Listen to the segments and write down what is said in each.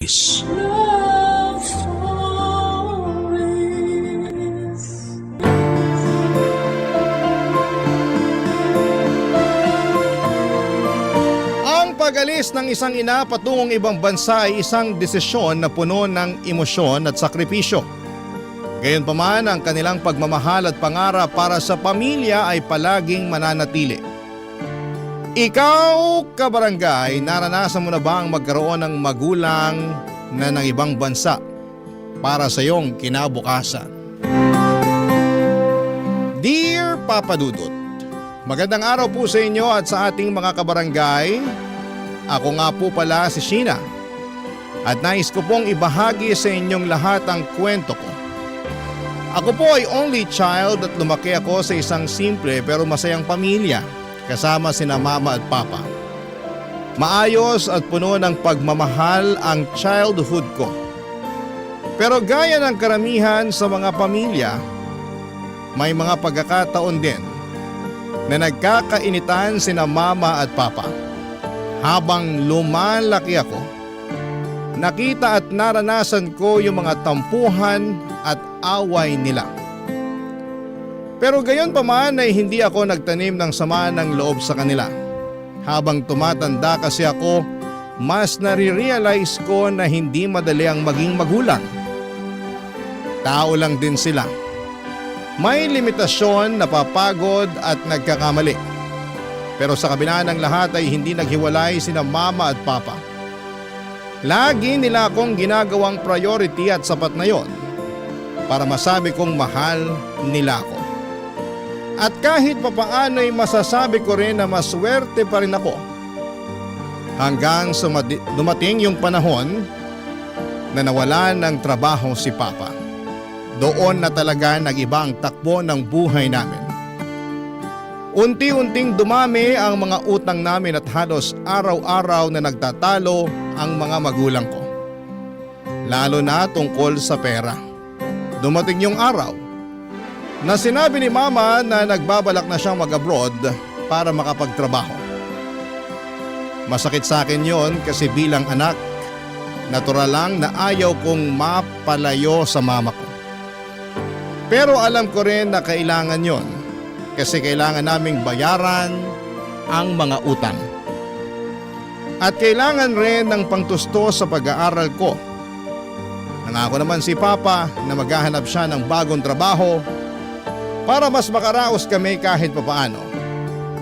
Love stories. Ang pag-alis ng isang ina patungong ibang bansa ay isang desisyon na puno ng emosyon at sakripisyo. Gayunpaman, ang kanilang pagmamahal at pangarap para sa pamilya ay palaging mananatili. Ikaw, kabarangay, naranasan mo na ba ang magkaroon ng magulang na ng ibang bansa para sa iyong kinabukasan? Dear Papa Dudut, magandang araw po sa inyo at sa ating mga kabarangay. Ako nga po pala si Sheena at nais ko pong ibahagi sa inyong lahat ang kwento ko. Ako po ay only child at lumaki ako sa isang simple pero masayang pamilya kasama sina mama at papa. Maayos at puno ng pagmamahal ang childhood ko. Pero gaya ng karamihan sa mga pamilya, may mga pagkakataon din na nagkakainitan sina mama at papa. Habang lumalaki ako, nakita at naranasan ko yung mga tampuhan at away nila. Pero gayon pa man ay hindi ako nagtanim ng sama ng loob sa kanila. Habang tumatanda kasi ako, mas nare-realize ko na hindi madali ang maging magulang. Tao lang din sila. May limitasyon, napapagod at nagkakamali. Pero sa kabila ng lahat ay hindi naghiwalay sina mama at papa. Lagi nila akong ginagawang priority at sapat na yon para masabi kong mahal nila ako. At kahit papaano ay masasabi ko rin na maswerte pa rin ako. Hanggang sa dumating yung panahon na nawalan ng trabaho si Papa. Doon na talaga nag-iba ang takbo ng buhay namin. Unti-unting dumami ang mga utang namin at halos araw-araw na nagtatalo ang mga magulang ko. Lalo na tungkol sa pera. Dumating yung araw na sinabi ni mama na nagbabalak na siyang mag-abroad para makapagtrabaho. Masakit sa akin yon kasi bilang anak, natural lang na ayaw kong mapalayo sa mama ko. Pero alam ko rin na kailangan yon kasi kailangan naming bayaran ang mga utang. At kailangan rin ng pangtusto sa pag-aaral ko. Nangako naman si Papa na maghahanap siya ng bagong trabaho para mas makaraos kami kahit papaano.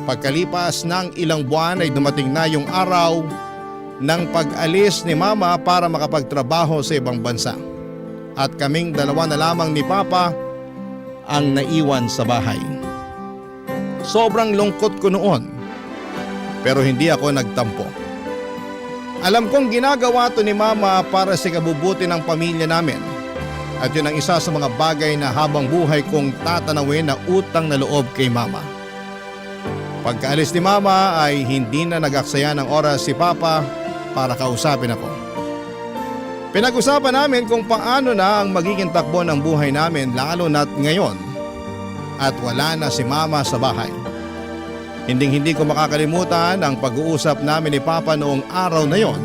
Pagkalipas ng ilang buwan ay dumating na yung araw ng pag-alis ni Mama para makapagtrabaho sa ibang bansa. At kaming dalawa na lamang ni Papa ang naiwan sa bahay. Sobrang lungkot ko noon, pero hindi ako nagtampo. Alam kong ginagawa to ni Mama para sa kabubuti ng pamilya namin. At yun ang isa sa mga bagay na habang buhay kong tatanawin na utang na loob kay Mama. Pagkaalis ni Mama ay hindi na nag-aksaya ng oras si Papa para kausapin ako. Pinag-usapan namin kung paano na ang magiging takbo ng buhay namin lalo na't ngayon at wala na si Mama sa bahay. Hinding-hindi ko makakalimutan ang pag-uusap namin ni Papa noong araw na yon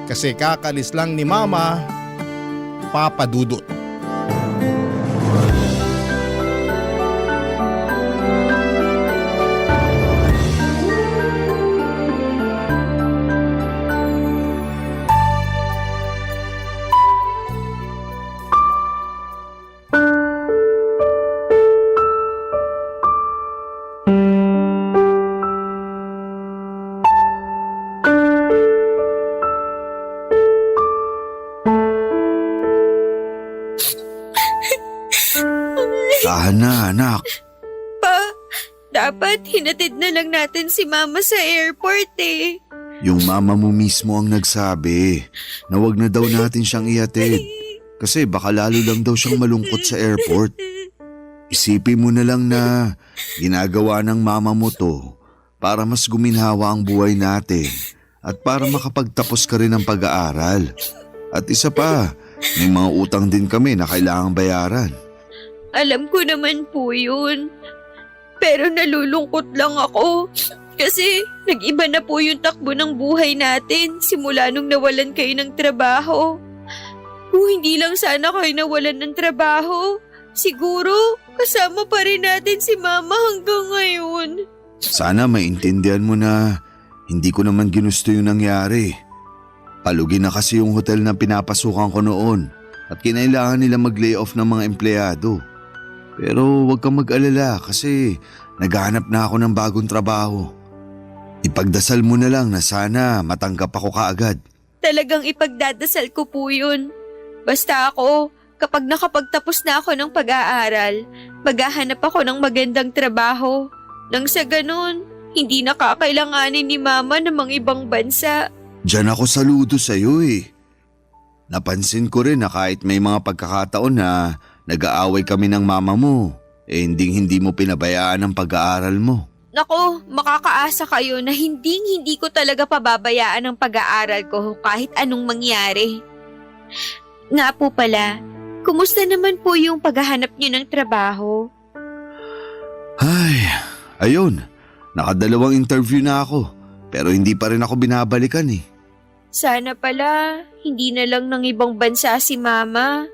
kasi kakalis lang ni Mama, Papa Dudut. Tahan na, anak. Pa, dapat hinatid na lang natin si Mama sa airport eh. Yung mama mo mismo ang nagsabi na wag na daw natin siyang ihatid kasi baka lalo lang daw siyang malungkot sa airport. Isipin mo na lang na ginagawa ng mama mo to para mas guminhawa ang buhay natin at para makapagtapos ka rin ng pag-aaral. At isa pa, may mga utang din kami na kailangang bayaran. Alam ko naman po yun. Pero nalulungkot lang ako Kasi nag-iba na po yung takbo ng buhay natin simula nung nawalan kayo ng trabaho. Kung hindi lang sana kayo nawalan ng trabaho, siguro kasama pa rin natin si Mama hanggang ngayon. Sana maintindihan mo na hindi ko naman ginusto yung nangyari. Palugin na kasi yung hotel na pinapasukan ko noon at kinailangan nila mag-lay off ng mga empleyado. Pero huwag kang mag-alala kasi naghahanap na ako ng bagong trabaho. Ipagdasal mo na lang na sana matanggap ako kaagad. Talagang ipagdadasal ko po yun. Basta ako, kapag nakapagtapos na ako ng pag-aaral, maghahanap ako ng magandang trabaho. Nang sa ganun, hindi nakakailanganin ni Mama ng mga ibang bansa. Diyan ako saludo sa'yo eh. Napansin ko rin na kahit may mga pagkakataon na nag-aaway kami ng mama mo, hindi mo pinabayaan ang pag-aaral mo. Nako, makakaasa kayo na hindi ko talaga pababayaan ang pag-aaral ko kahit anong mangyari. Nga po pala, kumusta naman po yung paghahanap niyo ng trabaho? Ay, ayun. Nakadalawang interview na ako pero hindi pa rin ako binabalikan eh. Sana pala, hindi na lang ng ibang bansa si Mama.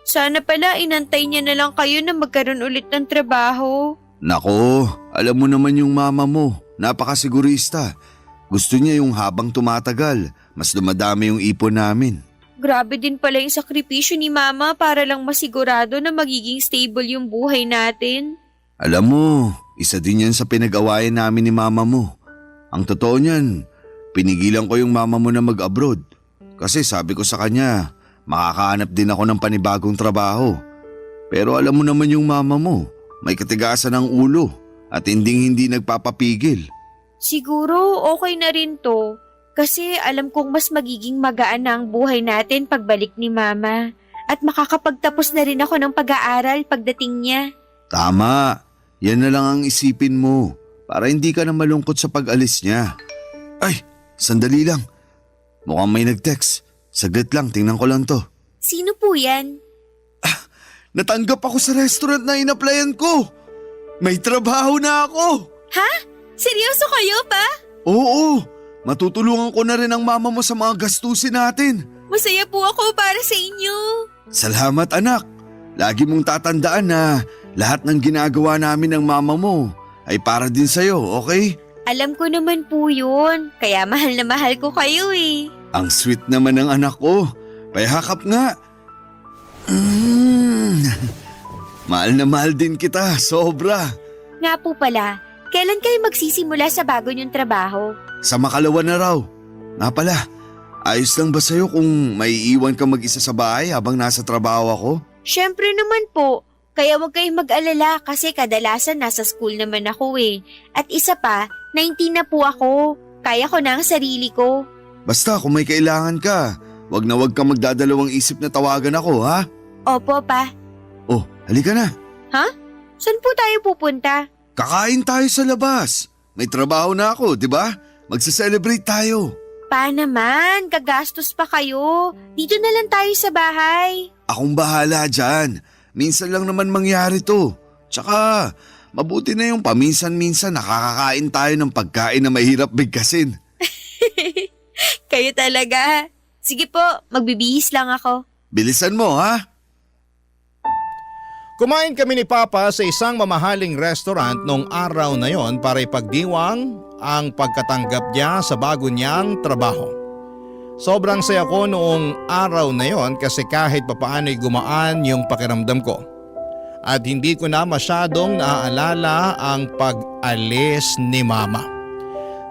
Sana pala inantay niya na lang kayo na magkaroon ulit ng trabaho. Nako, alam mo naman yung mama mo, napakasigurista. Gusto niya yung habang tumatagal, mas dumadami yung ipon namin. Grabe din pala yung sakripisyo ni Mama para lang masigurado na magiging stable yung buhay natin. Alam mo, isa din yan sa pinag-awayan namin ni mama mo. Ang totoo niyan, pinigilan ko yung mama mo na mag-abroad. Kasi sabi ko sa kanya, makakahanap din ako ng panibagong trabaho. Pero alam mo naman yung mama mo, may katigasan ng ulo at hindi nagpapapigil. Siguro okay na rin to. Kasi alam kong mas magiging magaan na ang buhay natin pagbalik ni Mama. At makakapagtapos na rin ako ng pag-aaral pagdating niya. Tama, yan na lang ang isipin mo para hindi ka na malungkot sa pag-alis niya. Ay, sandali lang. Mukhang may nag-text. Saglit lang, tingnan ko lang to. Sino po yan? Natanggap ako sa restaurant na in-applyan ko. May trabaho na ako. Ha? Seryoso kayo pa? Oo, matutulungan ko na rin ang mama mo sa mga gastusin natin. Masaya po ako para sa inyo. Salamat anak. Lagi mong tatandaan na lahat ng ginagawa namin ng mama mo ay para din sa'yo, okay? Alam ko naman po yun. Kaya mahal na mahal ko kayo eh. Ang sweet naman ng anak ko. Payakap nga. Mahal na mahal din kita, sobra. Nga po pala, kailan kayo magsisimula sa bago niyong trabaho? Sa makalawa na raw. Nga pala, ayos lang ba sa'yo kung maiiwan ka mag-isa sa bahay habang nasa trabaho ako? Syempre naman po. Kaya huwag kayong mag-alala kasi kadalasan nasa school naman ako eh. At isa pa, 19 na po ako. Kaya ko na ang sarili ko. Basta kung may kailangan ka, wag kang magdadalawang isip na tawagan ako, ha? Opo pa. Oh, halika na. Ha? Saan po tayo pupunta? Kakain tayo sa labas. May trabaho na ako, di ba? Magse-celebrate tayo. Pa naman, gagastos pa kayo. Dito na lang tayo sa bahay. Akong bahala dyan. Minsan lang naman mangyari to. Tsaka, mabuti na yung paminsan-minsan nakakakain tayo ng pagkain na mahirap bigkasin. Kayo talaga. Sige po, magbibihis lang ako. Bilisan mo, ha? Kumain kami ni Papa sa isang mamahaling restaurant noong araw na yon para ipagdiwang ang pagkatanggap niya sa bago niyang trabaho. Sobrang saya ko noong araw na yon kasi kahit papaano'y gumaan yung pakiramdam ko. At hindi ko na masyadong naaalala ang pag-alis ni Mama.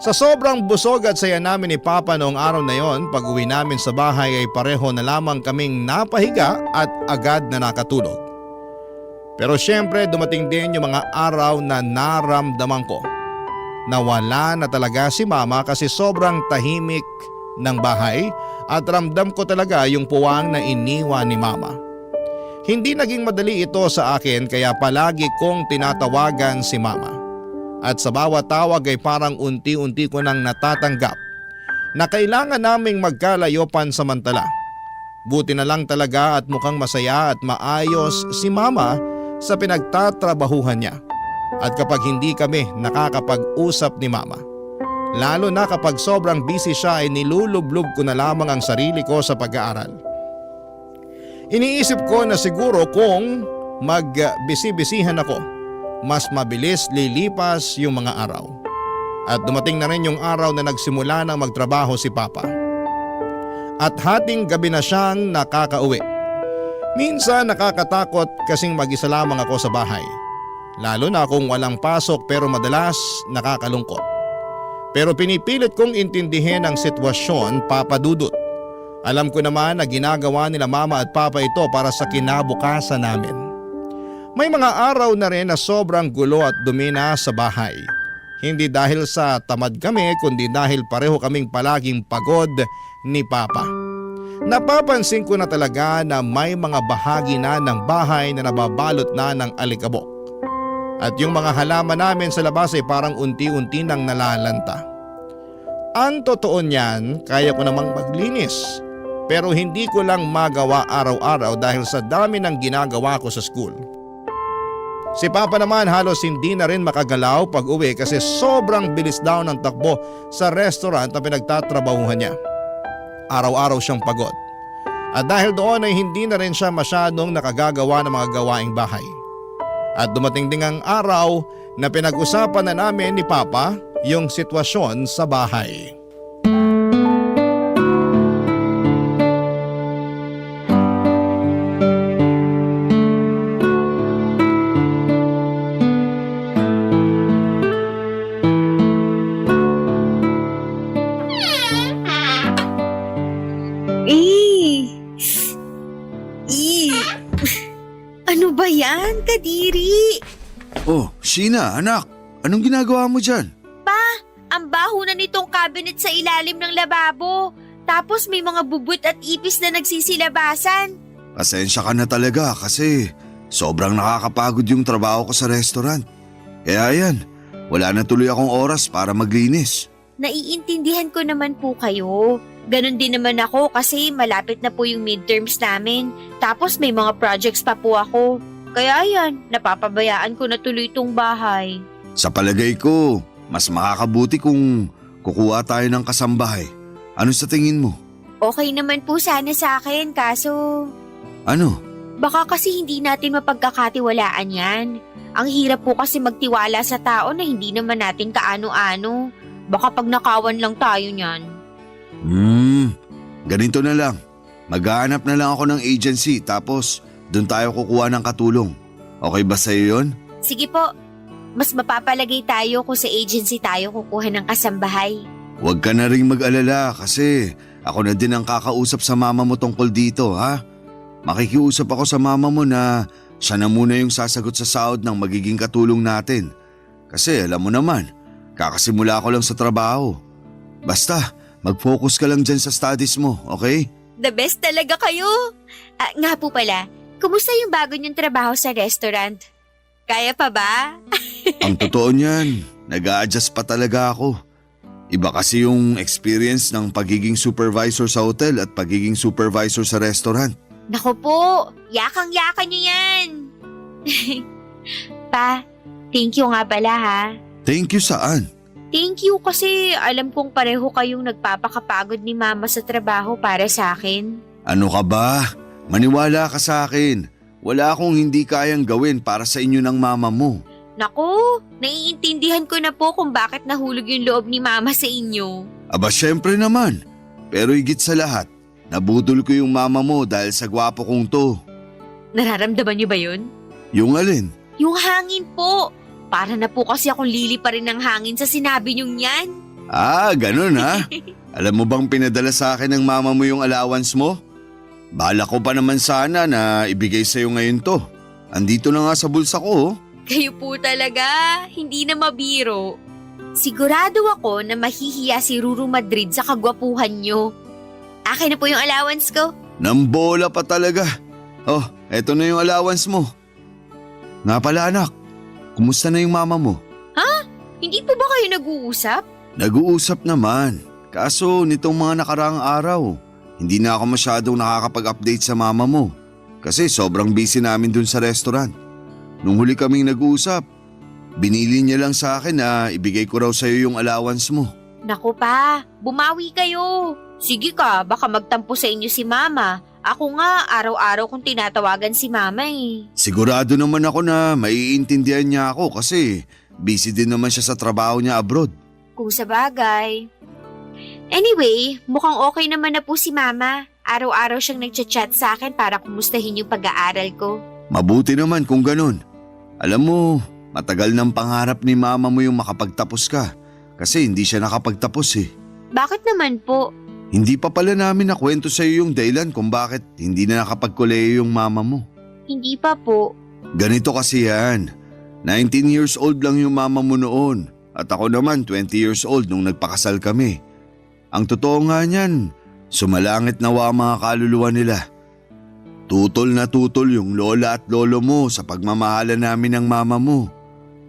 Sa sobrang busog at saya namin ni Papa noong araw na yon, pag-uwi namin sa bahay ay pareho na lamang kaming napahiga at agad na nakatulog. Pero syempre dumating din yung mga araw na naramdaman ko na wala na talaga si Mama kasi sobrang tahimik ng bahay at ramdam ko talaga yung puwang na iniwan ni Mama. Hindi naging madali ito sa akin kaya palagi kong tinatawagan si Mama. At sa bawat tawag ay parang unti-unti ko nang natatanggap na kailangan naming magkalayo pansamantala. Buti na lang talaga at mukhang masaya at maayos si Mama sa pinagtatrabahuhan niya. at kapag hindi kami nakakapag-usap ni Mama. Lalo na kapag sobrang busy siya ay nilulublob ko na lamang ang sarili ko sa pag-aaral. Iniisip ko na siguro kung magbisi-bisihan ako, mas mabilis lilipas yung mga araw. At dumating na rin yung araw na nagsimula na magtrabaho si Papa. At hating gabi na siyang nakakauwi. Minsan nakakatakot kasing mag-isa lamang ako sa bahay. Lalo na kung walang pasok pero madalas nakakalungkot. Pero pinipilit kong intindihin ang sitwasyon, Papa Dudut. Alam ko naman na ginagawa nila Mama at Papa ito para sa kinabukasan namin. May mga araw na rin na sobrang gulo at dumi na sa bahay. Hindi dahil sa tamad kami kundi dahil pareho kaming palaging pagod ni Papa. Napapansin ko na talaga na may mga bahagi na ng bahay na nababalot na ng alikabok. At yung mga halaman namin sa labas ay parang unti-unti nang nalalanta. Ang totoo niyan, kaya ko namang maglinis. Pero hindi ko lang magawa araw-araw dahil sa dami ng ginagawa ko sa school. Si Papa naman halos hindi na rin makagalaw pag uwi kasi sobrang bilis daw ng takbo sa restaurant na pinagtatrabahuhan niya. Araw-araw siyang pagod. At dahil doon ay hindi na rin siya masyadong nakagagawa ng mga gawaing bahay. At dumating ding ang araw na pinag-usapan na namin ni Papa yung sitwasyon sa bahay. Ano ba yan, Kadiri? Oh, Sheena, anak. Anong ginagawa mo dyan? Ang baho na nitong cabinet sa ilalim ng lababo. Tapos may mga bubut at ipis na nagsisilabasan. Pasensya ka na talaga kasi sobrang nakakapagod yung trabaho ko sa restaurant. Kaya yan, wala na tuloy akong oras para maglinis. Naiintindihan ko naman po kayo. Ganon din naman ako kasi malapit na po yung midterms namin. Tapos may mga projects pa po ako. Kaya yan, napapabayaan ko na tuloy itong bahay. Sa palagay ko, mas makakabuti kung kukuha tayo ng kasambahay. Ano sa tingin mo? Okay naman po sana sa akin kaso Ano? baka kasi hindi natin mapagkakatiwalaan yan. Ang hirap po kasi magtiwala sa tao na hindi naman natin kaano-ano. Baka pag nakawan lang tayo niyan. Ganito na lang. Maghahanap na lang ako ng agency tapos doon tayo kukuha ng katulong. Okay ba sa'yo yun? Sige po, mas mapapalagay tayo kung sa agency tayo kukuha ng kasambahay. Huwag ka na rin mag-alala kasi ako na din ang kakausap sa mama mo tungkol dito, ha? Makikiusap ako sa mama mo na siya na muna yung sasagot sa sahod ng magiging katulong natin. Kasi alam mo naman, kakasimula ko lang sa trabaho. Basta, mag-focus ka lang dyan sa studies mo, okay? The best talaga kayo! Nga po pala, kumusta yung bago niyong trabaho sa restaurant? Kaya pa ba? Ang totoo niyan, nag-a-adjust pa talaga ako. Iba kasi yung experience ng pagiging supervisor sa hotel at pagiging supervisor sa restaurant. Naku po, yakang-yakan niyo yan! Pa, thank you nga pala ha. Thank you saan? Thank you kasi alam kong pareho kayong nagpapakapagod ni Mama sa trabaho para sa akin. Ano ka ba? Maniwala ka sa akin. Wala akong hindi kayang gawin para sa inyo ng mama mo. Naku, naiintindihan ko na po kung bakit nahulog yung loob ni Mama sa inyo. Aba syempre naman. Pero higit sa lahat, nabudol ko yung mama mo dahil sa gwapo kong to. Nararamdaman niyo ba yun? Yung alin? Yung hangin po. Para na po kasi akong lili pa rin ng hangin sa sinabi niyong yan. Ah, ganun ha? Alam mo bang pinadala sa akin ng mama mo yung allowance mo? Bala ko pa naman sana na ibigay sa'yo ngayon to. Andito na nga sa bulsa ko. Kayo po talaga, hindi na mabiro. Sigurado ako na mahihiya si Ruru Madrid sa kagwapuhan niyo. Akin na po yung allowance ko. Nambola pa talaga. Oh, eto na yung allowance mo. Nga pala anak, kumusta na yung mama mo? Hindi po ba kayo nag-uusap? Nag-uusap naman. Kaso nitong mga nakaraang araw, hindi na ako masyadong nakakapag-update sa mama mo. Kasi sobrang busy namin dun sa restaurant. Nung huli kaming nag-uusap, Binili niya lang sa akin na ibigay ko raw sa'yo yung allowance mo. Naku pa, bumawi kayo. Sige ka, baka magtampo sa inyo si Mama. Ako nga, araw-araw kong tinatawagan si Mama eh. Sigurado naman ako na maiintindihan niya ako kasi busy din naman siya sa trabaho niya abroad. Kung sa bagay. Anyway, mukhang okay naman na po si Mama. Araw-araw siyang nagchat-chat sa akin para kumustahin yung pag-aaral ko. Mabuti naman kung ganun. Alam mo, matagal ng pangarap ni mama mo yung makapagtapos ka kasi hindi siya nakapagtapos eh. Bakit naman po? Hindi pa pala namin nakwento sa iyo yung dahilan kung bakit hindi na nakapagkoleyo yung mama mo. Hindi pa po. Ganito kasi yan. 19 years old lang yung mama mo noon at ako naman 20 years old nung nagpakasal kami. Ang totoo nga niyan, sumalangit nawa ang mga kaluluwa nila. Tutol na tutol yung lola at lolo mo sa pagmamahalan namin ng mama mo.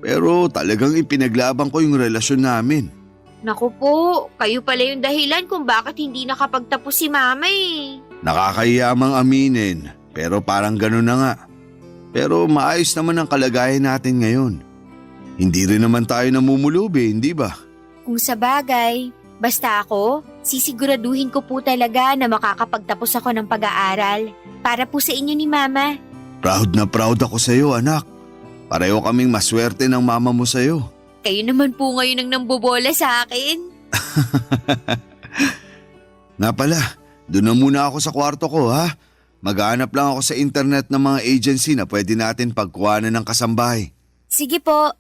Pero talagang ipinaglaban ko yung relasyon namin. Naku po, kayo pala yung dahilan kung bakit hindi nakapagtapos si Mama eh. Nakakahiyamang aminin, pero parang gano'n na nga. Pero maayos naman ang kalagayan natin ngayon. Hindi rin naman tayo namumulubi, hindi ba? Kung sa bagay, basta ako, sisiguraduhin ko po talaga na makakapagtapos ako ng pag-aaral para po sa inyo ni Mama. Proud na proud ako sa iyo, anak. Pareho kaming maswerte ng mama mo sa iyo. Kayo naman po ngayon ang nambobola sa akin. Nga pala, doon na muna ako sa kwarto ko ha. Maghahanap lang ako sa internet ng mga agency na pwede natin pagkuhanan ng kasambahay. Sige po.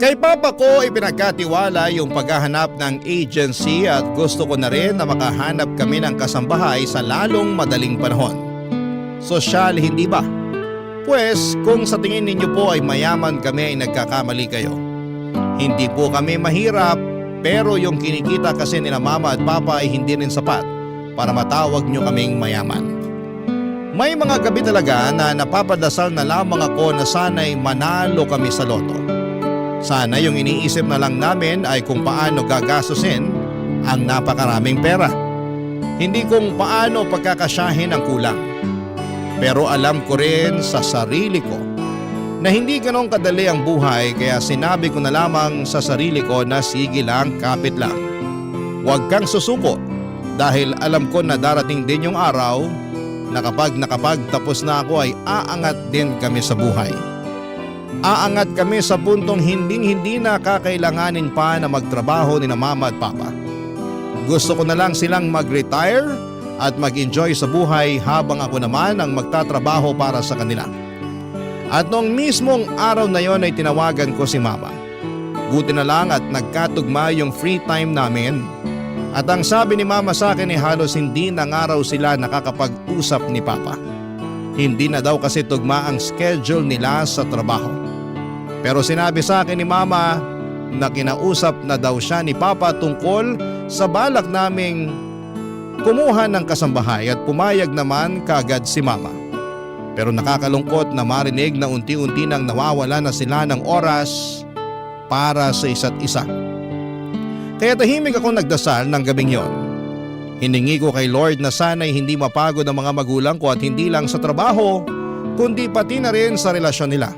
Kay Papa ko ipinagkatiwala yung paghahanap ng agency at gusto ko na rin na makahanap kami ng kasambahay sa lalong madaling panahon. Sosyal, hindi ba? Pues kung sa tingin ninyo po ay mayaman kami ay nagkakamali kayo. Hindi po kami mahirap pero yung kinikita kasi nila Mama at Papa ay hindi rin sapat para matawag nyo kaming mayaman. May mga gabi talaga na napapadasal na lamang ako na sana'y manalo kami sa loto. Sana yung iniisip na lang namin ay kung paano gagastusin ang napakaraming pera. Hindi kung paano pagkakasyahin ang kulang. Pero alam ko rin sa sarili ko na hindi ganong kadali ang buhay kaya sinabi ko na lamang sa sarili ko na sige lang, kapit lang. Huwag kang susuko dahil alam ko na darating din yung araw na kapag nakapagtapos na ako ay aangat din kami sa buhay. Aangat kami sa puntong hindi na kakailanganin pa na magtrabaho ni na Mama at Papa. Gusto ko na lang silang mag-retire at mag-enjoy sa buhay habang ako naman ang magtatrabaho para sa kanila. At noong mismong araw na yon ay tinawagan ko si Mama. Buti na lang at nagkatugma yung free time namin. At ang sabi ni Mama sa akin ay halos hindi na nga raw sila nakakapag-usap ni Papa. Hindi na daw kasi tugma ang schedule nila sa trabaho. Pero sinabi sa akin ni Mama na kinausap na daw siya ni Papa tungkol sa balak naming kumuha ng kasambahay at pumayag naman kaagad si Mama. Pero nakakalungkot na marinig na unti-unti nang nawawala na sila ng oras para sa isa't isa. Kaya tahimik ako nagdasal ng gabing yon. Hiningi ko kay Lord na sana'y hindi mapagod ang mga magulang ko at hindi lang sa trabaho, kundi pati na rin sa relasyon nila.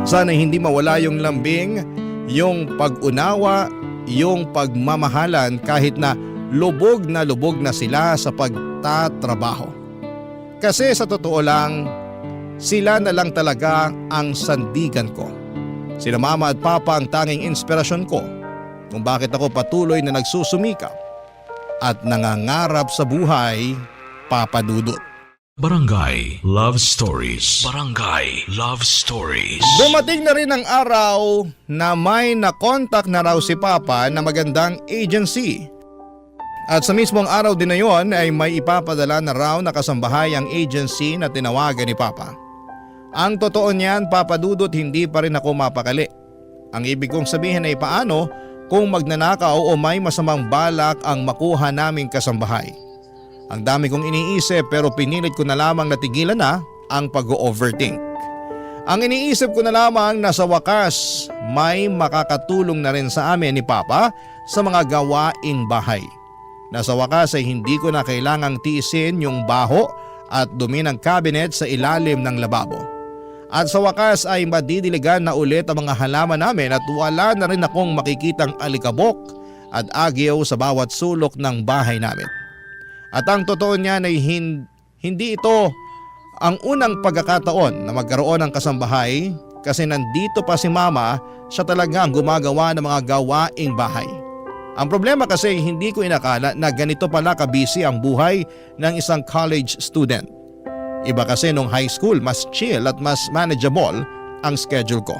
Sana'y hindi mawala yung lambing, yung pag-unawa, yung pagmamahalan kahit na lubog na sila sa pagtatrabaho. Kasi sa totoo lang, sila na lang talaga ang sandigan ko. Sila Mama at Papa ang tanging inspirasyon ko kung bakit ako patuloy na nagsusumikap at nangangarap sa buhay, Papa Dudut. Barangay Love Stories. Barangay Love Stories. Dumating na rin ang araw na may nakontak na raw si Papa na magandang agency. At sa mismong araw din na yon ay may ipapadala na raw na kasambahay ang agency na tinawagan ni Papa. Ang totoo niyan, Papa Dudut, hindi pa rin ako mapakali. Ang ibig kong sabihin ay paano kung magnanakaw o may masamang balak ang makuha naming kasambahay. Ang dami kong iniisip pero pinilit ko na lamang natigilan na ang pag-overthink. Ang iniisip ko na lamang na sa wakas may makakatulong na rin sa amin ni Papa sa mga gawaing bahay. Na sa wakas ay hindi ko na kailangang tiisin yung baho at dumi ng cabinet sa ilalim ng lababo. At sa wakas ay madidiligan na ulit ang mga halaman namin at wala na rin akong makikitang alikabok at agyo sa bawat sulok ng bahay namin. At ang totoo niyan ay hindi ito ang unang pagkakataon na magkaroon ng kasambahay kasi nandito pa si mama, siya talaga ang gumagawa ng mga gawaing bahay. Ang problema kasi hindi ko inakala na ganito pala kabisi ang buhay ng isang college student. Iba kasi nung high school, mas chill at mas manageable ang schedule ko.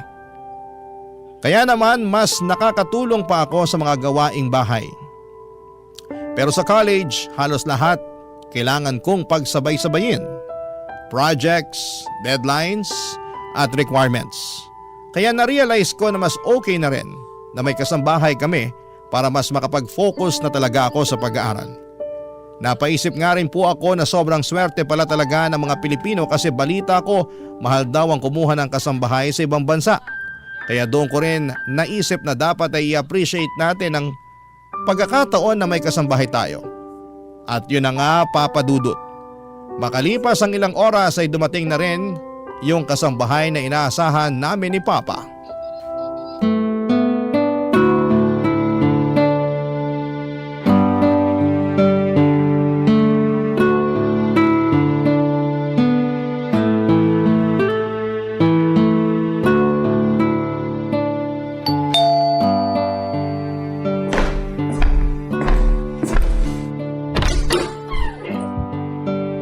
Kaya naman mas nakakatulong pa ako sa mga gawaing bahay. Pero sa college, halos lahat kailangan kong pagsabay-sabayin. Projects, deadlines, at requirements. Kaya na-realize ko na mas okay na rin na may kasambahay kami para mas makapag-focus na talaga ako sa pag-aaral. Napaisip nga rin po ako na sobrang swerte pala talaga ng mga Pilipino kasi balita ko mahal daw ang kumuha ng kasambahay sa ibang bansa. Kaya doon ko rin naisip na dapat ay i-appreciate natin ang pagkakataon na may kasambahay tayo. At yun na nga, Papa Dudut. Makalipas ang ilang oras ay dumating na rin yung kasambahay na inaasahan namin ni Papa.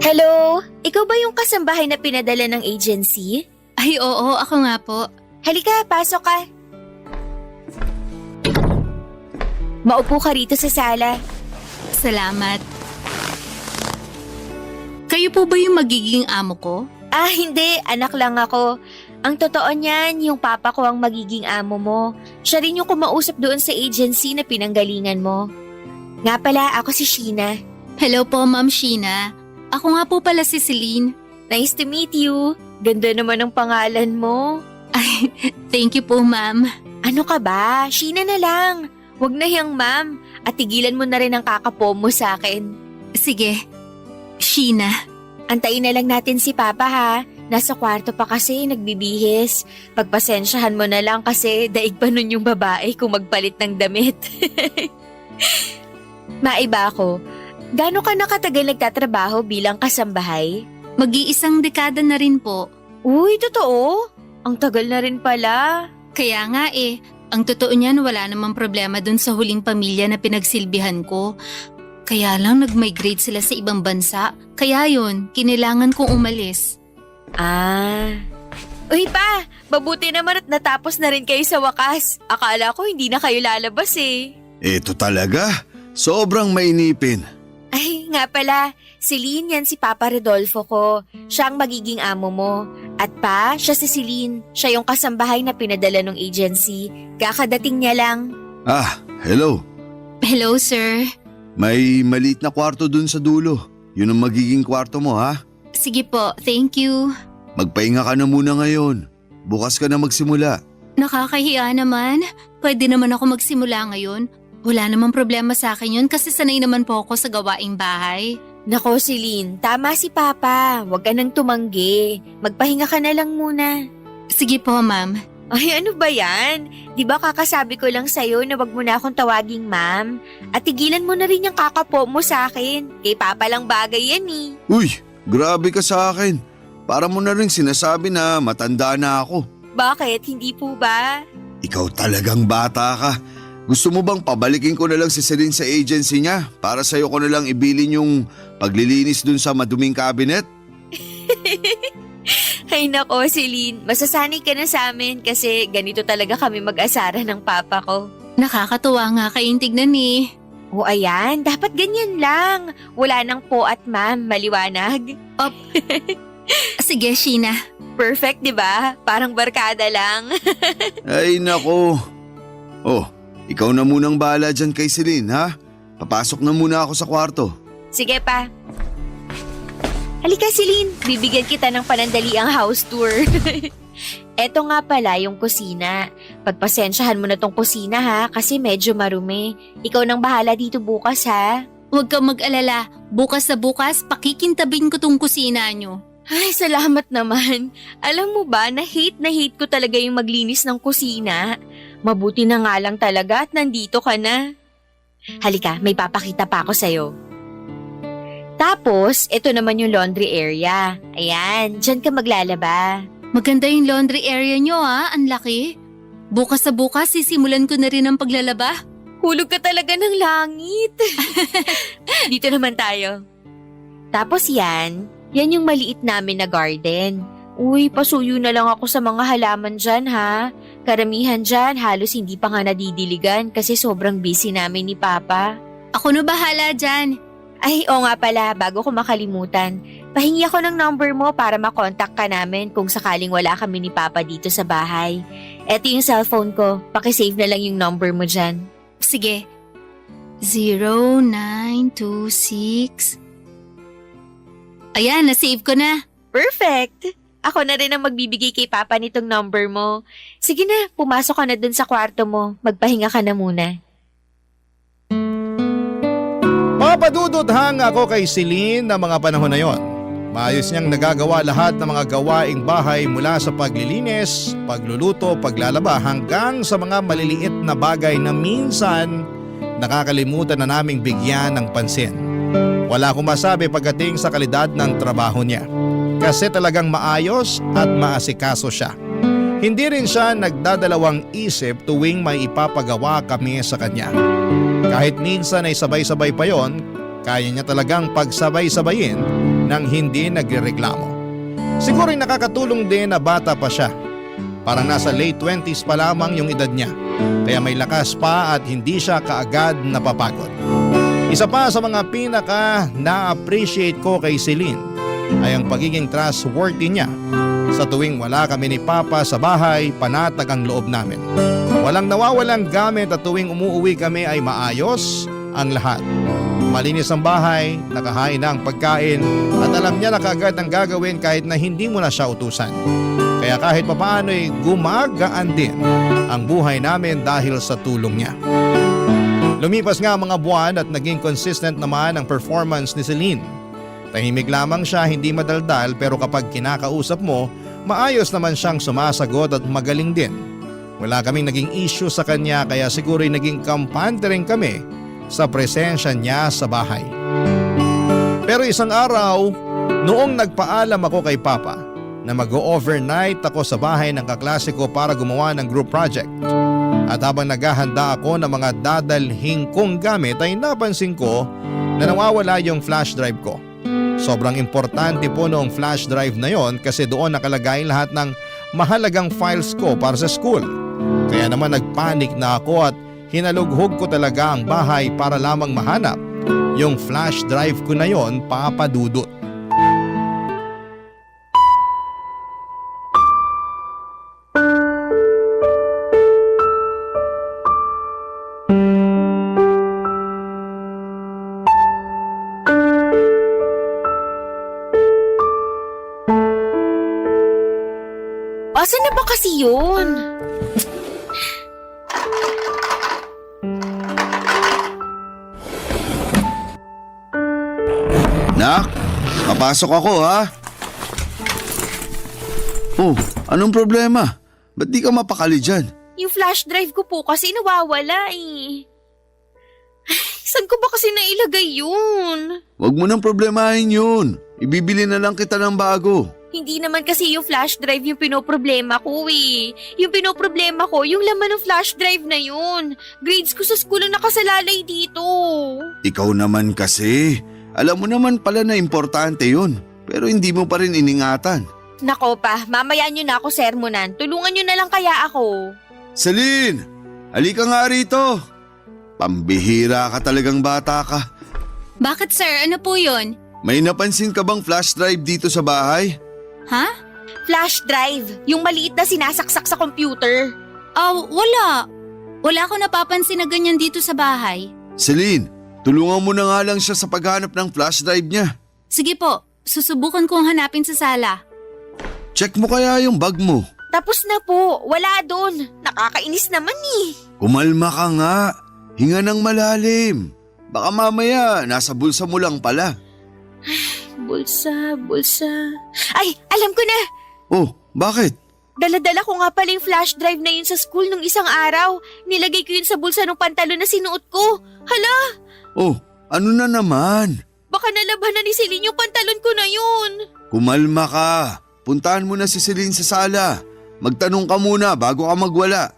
Hello? Ikaw ba yung kasambahay na pinadala ng agency? Ay oo, ako nga po. Halika, pasok ka. Maupo ka rito sa sala. Salamat. Kayo po ba yung magiging amo ko? Ah, hindi. Anak lang ako. Ang totoo niyan, yung papa ko ang magiging amo mo. Siya rin yung kumausap doon sa agency na pinanggalingan mo. Nga pala, ako si Sheena. Hello po, Ma'am Sheena. Ako nga po pala si Celine. Nice to meet you. Ganda naman ang pangalan mo. Ay, thank you po, Ma'am. Ano ka ba? Sheena na lang. Huwag na yang ma'am. At tigilan mo na rin ang kakapo mo sa akin. Sige, Sheena. Antayin na lang natin si Papa ha. Nasa kwarto pa kasi nagbibihis. Pagpasensyahan mo na lang kasi daig pa nun yung babae kung magpalit ng damit. Maiba ako. Gaano ka nakatagal nagtatrabaho bilang kasambahay? Mag-iisang dekada na rin po. Uy, totoo? Ang tagal na rin pala. Kaya nga ang totoo niyan wala namang problema dun sa huling pamilya na pinagsilbihan ko. Kaya lang nag-migrate sila sa ibang bansa. Kaya yun, kinailangan kong umalis. Ah. Uy pa, mabuti naman at natapos na rin kayo sa wakas. Akala ko hindi na kayo lalabas eh. Ito talaga, sobrang mainipin. Ay, nga pala, Celine yan si Papa Rodolfo ko. Siya ang magiging amo mo. At pa, siya si Celine. Siya yung kasambahay na pinadala ng agency. Kakadating niya lang. Ah, hello. Hello, sir. May maliit na kwarto dun sa dulo. Yun ang magiging kwarto mo, ha? Sige po, thank you. Magpahinga ka na muna ngayon. Bukas ka na magsimula. Nakakahiya naman. Pwede naman ako magsimula ngayon. Wala namang problema sa akin yun kasi sanay naman po ako sa gawaing bahay. Nako, Celine, tama si Papa. Huwag ka nang tumanggi. Magpahinga ka na lang muna. Sige po, ma'am. Ay, ano ba yan? Di ba kakasabi ko lang sa'yo na wag mo na akong tawaging ma'am? At tigilan mo na rin yung kakapo mo sa akin. Kay Papa lang bagay yan eh. Uy, grabe ka sa akin. Para mo na rin sinasabi na matanda na ako. Bakit? Hindi po ba? Ikaw talagang bata ka. Gusto mo bang pabalikin ko na lang si Celine sa agency niya para sa'yo ko na lang ibilin yung paglilinis dun sa maduming cabinet? Ay nako, Celine. Masasanay ka na sa amin kasi ganito talaga kami mag-asara ng Papa ko. Nakakatuwa nga kayong tignan eh. O ayan, dapat ganyan lang. Wala nang po at ma'am, maliwanag. Sige, Sheena. Perfect, di ba? Parang barkada lang. Ay nako. Oh, ikaw na munang bahala dyan kay Celine, ha? Papasok na muna ako sa kwarto. Sige pa. Halika, Celine. Bibigyan kita ng panandaliang house tour. Eto nga pala yung kusina. Pagpasensyahan mo na tong kusina ha, kasi medyo marumi. Ikaw nang bahala dito bukas ha. Huwag kang mag-alala. Bukas na bukas, pakikintabin ko tong kusina nyo. Ay, salamat naman. Alam mo ba, na hate ko talaga yung maglinis ng kusina. Mabuti na nga lang talaga at nandito ka na. Halika, may papakita pa ako sa'yo. Tapos, ito naman yung laundry area. Ayan, dyan ka maglalaba. Maganda yung laundry area nyo ang laki. Bukas sa bukas, sisimulan ko na rin ang paglalaba. Hulog ka talaga ng langit. Dito naman tayo. Tapos yan yung maliit namin na garden. Uy, pasuyo na lang ako sa mga halaman dyan ha. Karamihan dyan halos hindi pa nga nadidiligan kasi sobrang busy namin ni Papa. Ako na bahala dyan. Ay, oo nga pala, bago ko makalimutan. Pahingi ako ng number mo para makontak ka namin kung sakaling wala kami ni Papa dito sa bahay. Eto yung cellphone ko, pakisave na lang yung number mo dyan. Sige. 0926. Ayan, nasave ko na. Perfect! Ako na rin ang magbibigay kay Papa nitong number mo. Sige na, pumasok ka na dun sa kwarto mo. Magpahinga ka na muna. Papadudot hang ako kay Celine na mga panahon na yon. Maayos niyang nagagawa lahat ng mga gawaing bahay mula sa paglilinis, pagluluto, paglalaba hanggang sa mga maliliit na bagay na minsan nakakalimutan na naming bigyan ng pansin. Wala akong masabi pagdating sa kalidad ng trabaho niya. Kasi talagang maayos at maasikaso siya. Hindi rin siya nagdadalawang isip tuwing may ipapagawa kami sa kanya. Kahit minsan ay sabay-sabay pa yon, kaya niya talagang pagsabay-sabayin nang hindi nagrereklamo. Siguro ay nakakatulong din na bata pa siya. Parang nasa late 20s pa lamang yung edad niya. Kaya may lakas pa at hindi siya kaagad napapagod. Isa pa sa mga pinaka na-appreciate ko kay Celine ay ang pagiging trustworthy niya. Sa tuwing wala kami ni Papa sa bahay, panatag ang loob namin. Walang nawawalang gamit at tuwing umuuwi kami ay maayos ang lahat. Malinis ang bahay, nakahain na ang pagkain at alam niya na kaagad ang gagawin kahit na hindi mo na siya utusan. Kaya kahit papaano ay gumagaan din ang buhay namin dahil sa tulong niya. Lumipas nga ang mga buwan at naging consistent naman ang performance ni Celine. Tahimik lamang siya, hindi madaldal pero kapag kinakausap mo, maayos naman siyang sumasagot at magaling din. Wala kaming naging issue sa kanya kaya siguro'y naging kampante rin kami sa presensya niya sa bahay. Pero isang araw, noong nagpaalam ako kay Papa na mag-overnight ako sa bahay ng kaklase ko para gumawa ng group project. At habang naghahanda ako ng mga dadalhin kong gamit ay napansin ko na nawawala yung flash drive ko. Sobrang importante po noong flash drive na yon kasi doon nakalagay lahat ng mahalagang files ko para sa school. Kaya naman nagpanik na ako at hinalughog ko talaga ang bahay para lamang mahanap yung flash drive ko na yon, Papadudot. Asan na ba kasi yun? Nak, papasok ako ha. Oh, anong problema? Ba't di ka mapakali dyan? Yung flash drive ko po kasi nawawala eh. Saan ko ba kasi nailagay yun? Huwag mo nang problemahin yun. Ibibili na lang kita ng bago. Hindi naman kasi yung flash drive yung pinoproblema ko eh. Yung pinoproblema ko, yung laman ng flash drive na yun. Grades ko sa school ang nakasalalay dito. Ikaw naman kasi. Alam mo naman pala na importante yun. Pero hindi mo pa rin iningatan. Nako pa, mamaya nyo na ako sermonan. Tulungan nyo na lang kaya ako. Celine! Halika nga rito. Pambihira ka talagang bata ka. Bakit sir? Ano po yun? May napansin ka bang flash drive dito sa bahay? Ha? Flash drive, yung maliit na sinasaksak sa computer. Wala. Wala ko napapansin na ganyan dito sa bahay. Celine, tulungan mo na nga lang siya sa paghanap ng flash drive niya. Sige po, susubukan kong hanapin sa sala. Check mo kaya yung bag mo. Tapos na po, wala doon. Nakakainis naman eh. Kumalma ka nga. Hinga ng malalim. Baka mamaya nasa bulsa mo lang pala. bulsa. Ay, alam ko na! Oh, bakit? Dala-dala ko nga pala yung flash drive na yun sa school nung isang araw. Nilagay ko yun sa bulsa ng pantalon na sinuot ko. Hala! Oh, ano na naman? Baka nalaban na ni Celine yung pantalon ko na yun. Kumalma ka. Puntahan mo na si Celine sa sala. Magtanong ka muna bago ka magwala.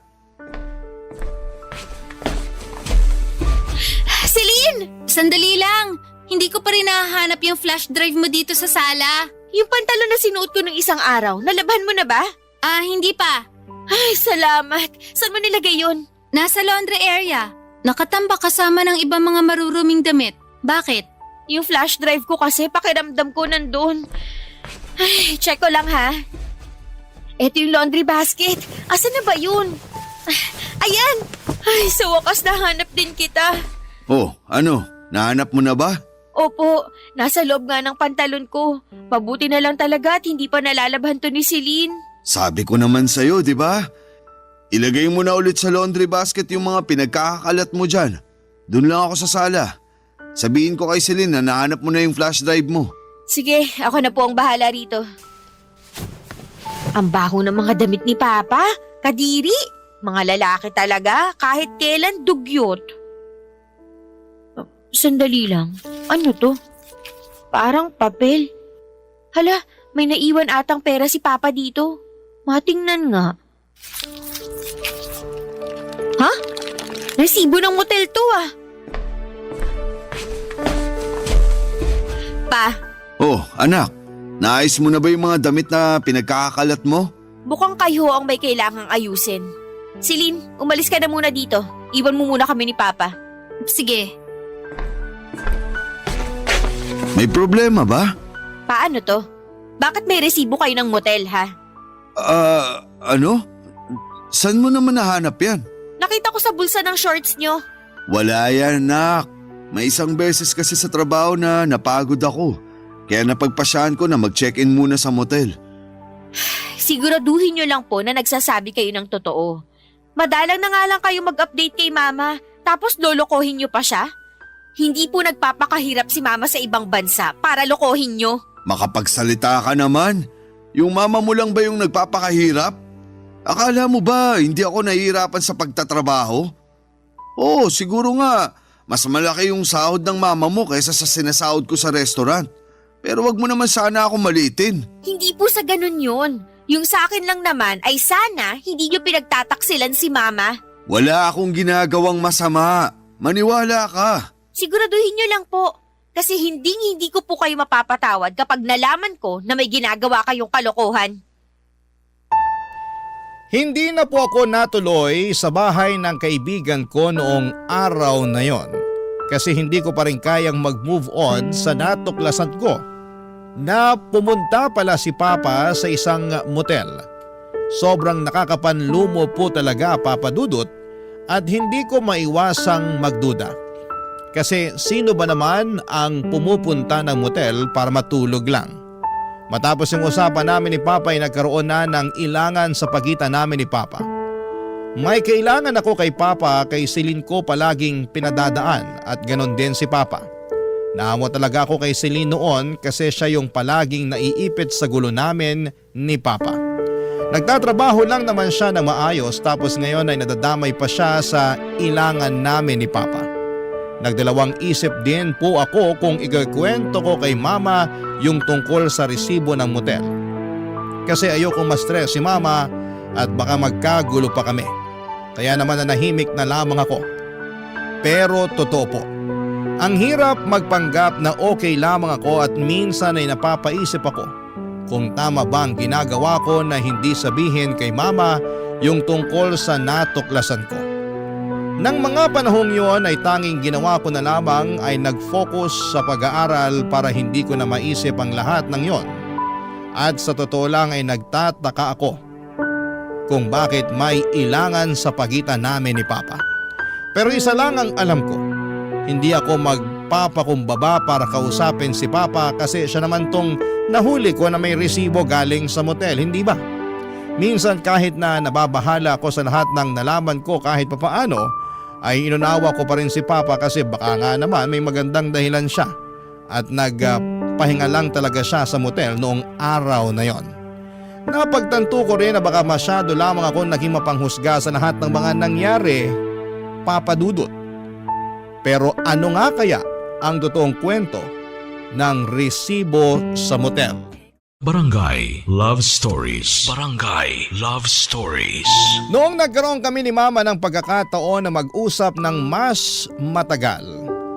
Celine! Sandali lang! Hindi ko pa rin nahahanap yung flash drive mo dito sa sala. Yung pantalon na sinuot ko nung isang araw, nalaban mo na ba? Hindi pa. Ay, salamat. Saan mo nilagay yun? Nasa laundry area. Nakatambak kasama ng ibang mga maruruming damit. Bakit? Yung flash drive ko kasi pakiramdam ko nandun. Ay, check ko lang ha. Eto yung laundry basket. Asan na ba yun? Ayan! Ay, sa wakas nahanap din kita. Oh, ano? Nahanap mo na ba? Opo, nasa loob nga ng pantalon ko. Mabuti na lang talaga at hindi pa nalalabhan to ni Celine. Sabi ko naman sa'yo, di ba? Ilagay mo na ulit sa laundry basket yung mga pinagkakakalat mo dyan. Doon lang ako sa sala. Sabihin ko kay Celine na nahanap mo na yung flash drive mo. Sige, ako na po ang bahala rito. Ang baho ng mga damit ni Papa. Kadiri. Mga lalaki talaga, kahit kailan dugyot. Sandali lang. Ano to? Parang papel. Hala, may naiwan atang pera si Papa dito. Matingnan nga. Ha? Resibo ng motel to ah. Pa, Oh, anak. Naayos mo na ba yung mga damit na pinagkakakalat mo? mukhang kayo ang may kailangang ayusin. Celine, umalis ka na muna dito. Iwan mo muna kami ni Papa. Sige. May problema ba? Paano to? Bakit may resibo kayo ng motel ha? Ano? Saan mo naman nahanap yan? Nakita ko sa bulsa ng shorts nyo. Wala yan, nak. May isang beses kasi sa trabaho na napagod ako. Kaya napagpasyahan ko na mag-check-in muna sa motel. Siguraduhin nyo lang po na nagsasabi kayo ng totoo. Madalang na nga lang kayo mag-update kay Mama, tapos lolokohin nyo pa siya? Hindi po nagpapakahirap si Mama sa ibang bansa para lokohin nyo. Makapagsalita ka naman. Yung mama mo lang ba yung nagpapakahirap? Akala mo ba hindi ako nahihirapan sa pagtatrabaho? Oo, siguro nga. Mas malaki yung sahod ng mama mo kaysa sa sinasahod ko sa restaurant. Pero wag mo naman sana ako maliitin. Hindi po sa ganun yun. Yung sa akin lang naman ay sana hindi nyo pinagtataksilan si Mama. Wala akong ginagawang masama. Maniwala ka. Siguraduhin nyo lang po. Kasi hindi ko po kayo mapapatawad kapag nalaman ko na may ginagawa kayong kalokohan. Hindi na po ako natuloy sa bahay ng kaibigan ko noong araw na yon. Kasi hindi ko pa rin kayang mag-move on sa natuklasan ko na pumunta pala si Papa sa isang motel. Sobrang nakakapanlumo po talaga, Papa Dudut, at hindi ko maiwasang magduda. Kasi sino ba naman ang pumupunta ng motel para matulog lang? Matapos yung usapan namin ni Papa ay nagkaroon na ng ilangan sa pagitan namin ni Papa. May kailangan ako kay Papa, kay Celine ko palaging pinadadaan at ganon din si Papa. Naamo talaga ako kay Celine noon kasi siya yung palaging naiipit sa gulo namin ni Papa. Nagtatrabaho lang naman siya ng maayos tapos ngayon ay nadadamay pa siya sa ilangan namin ni Papa. Nagdalawang isip din po ako kung ikakwento ko kay Mama yung tungkol sa resibo ng motel. Kasi ayokong ma-stress si Mama at baka magkagulo pa kami. Kaya naman nanahimik na lamang ako. Pero totoo po, ang hirap magpanggap na okay lamang ako at minsan ay napapaisip ako kung tama ba ang ginagawa ko na hindi sabihin kay Mama yung tungkol sa natuklasan ko. Nang mga panahong yon ay tanging ginawa ko na lamang ay nag-focus sa pag-aaral para hindi ko na maisip ang lahat ng yon. At sa totoo lang ay nagtataka ako kung bakit may ilangan sa pagitan namin ni Papa. Pero isa lang ang alam ko, hindi ako magpapakumbaba para kausapin si Papa kasi siya naman tong nahuli ko na may resibo galing sa motel, hindi ba? Minsan kahit na nababahala ako sa lahat ng nalaman ko kahit papaano, ay inunawa ko pa rin si Papa kasi baka nga naman may magandang dahilan siya at nagpapahinga lang talaga siya sa motel noong araw na yon. Napagtanto ko rin na baka masyado lamang ako naging mapanghusga sa lahat ng mga nangyari, Papa Dudut. Pero ano nga kaya ang totoong kwento ng resibo sa motel? Barangay Love Stories. Barangay Love Stories. Noong nagkaroon kami ni Mama ng pagkakataon na mag-usap ng mas matagal,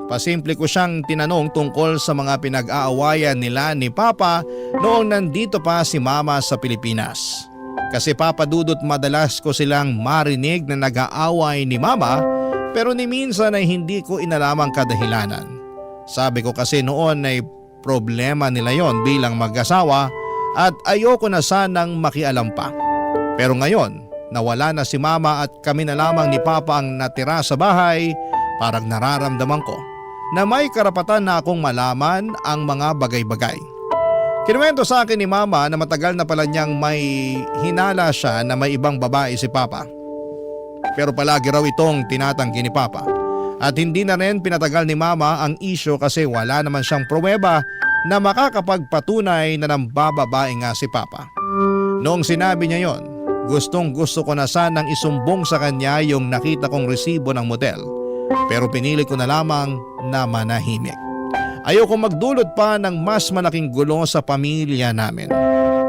pasimple ko siyang tinanong tungkol sa mga pinag-aawayan nila ni Papa noong nandito pa si Mama sa Pilipinas. Kasi Papa Dudut, madalas ko silang marinig na nag-aaway ni Mama pero ni minsan ay hindi ko inalamang kadahilanan. Sabi ko kasi noon ay problema nila yon bilang mag-asawa at ayoko na sanang makialam pa. Pero ngayon, nawala na si Mama at kami na lamang ni Papa ang natira sa bahay, parang nararamdaman ko na may karapatan na akong malaman ang mga bagay-bagay. Kinuwento sa akin ni Mama na matagal na pala niyang may hinala siya na may ibang babae si Papa. Pero palagi raw itong tinatanggi ni Papa. At hindi na rin pinatagal ni Mama ang isyo kasi wala naman siyang pruweba na makakapagpatunay na nambababae nga si Papa. Noong sinabi niya yon, gustong gusto ko na sanang isumbong sa kanya yung nakita kong resibo ng motel. Pero pinili ko na lamang na manahimik. Ayoko magdulot pa ng mas malaking gulo sa pamilya namin.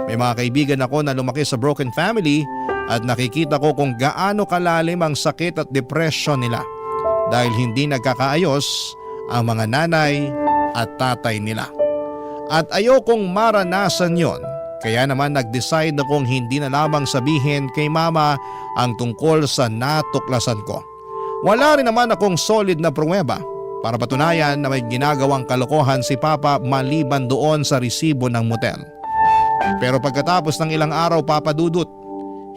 May mga kaibigan ako na lumaki sa broken family at nakikita ko kung gaano kalalim ang sakit at depression nila dahil hindi nagkakaayos ang mga nanay at tatay nila. At ayokong maranasan yon, kaya naman nag-decide akong hindi na lamang sabihin kay Mama ang tungkol sa natuklasan ko. Wala rin naman akong solid na pruweba para patunayan na may ginagawang kalokohan si Papa maliban doon sa resibo ng motel. Pero pagkatapos ng ilang araw, Papa Dudut,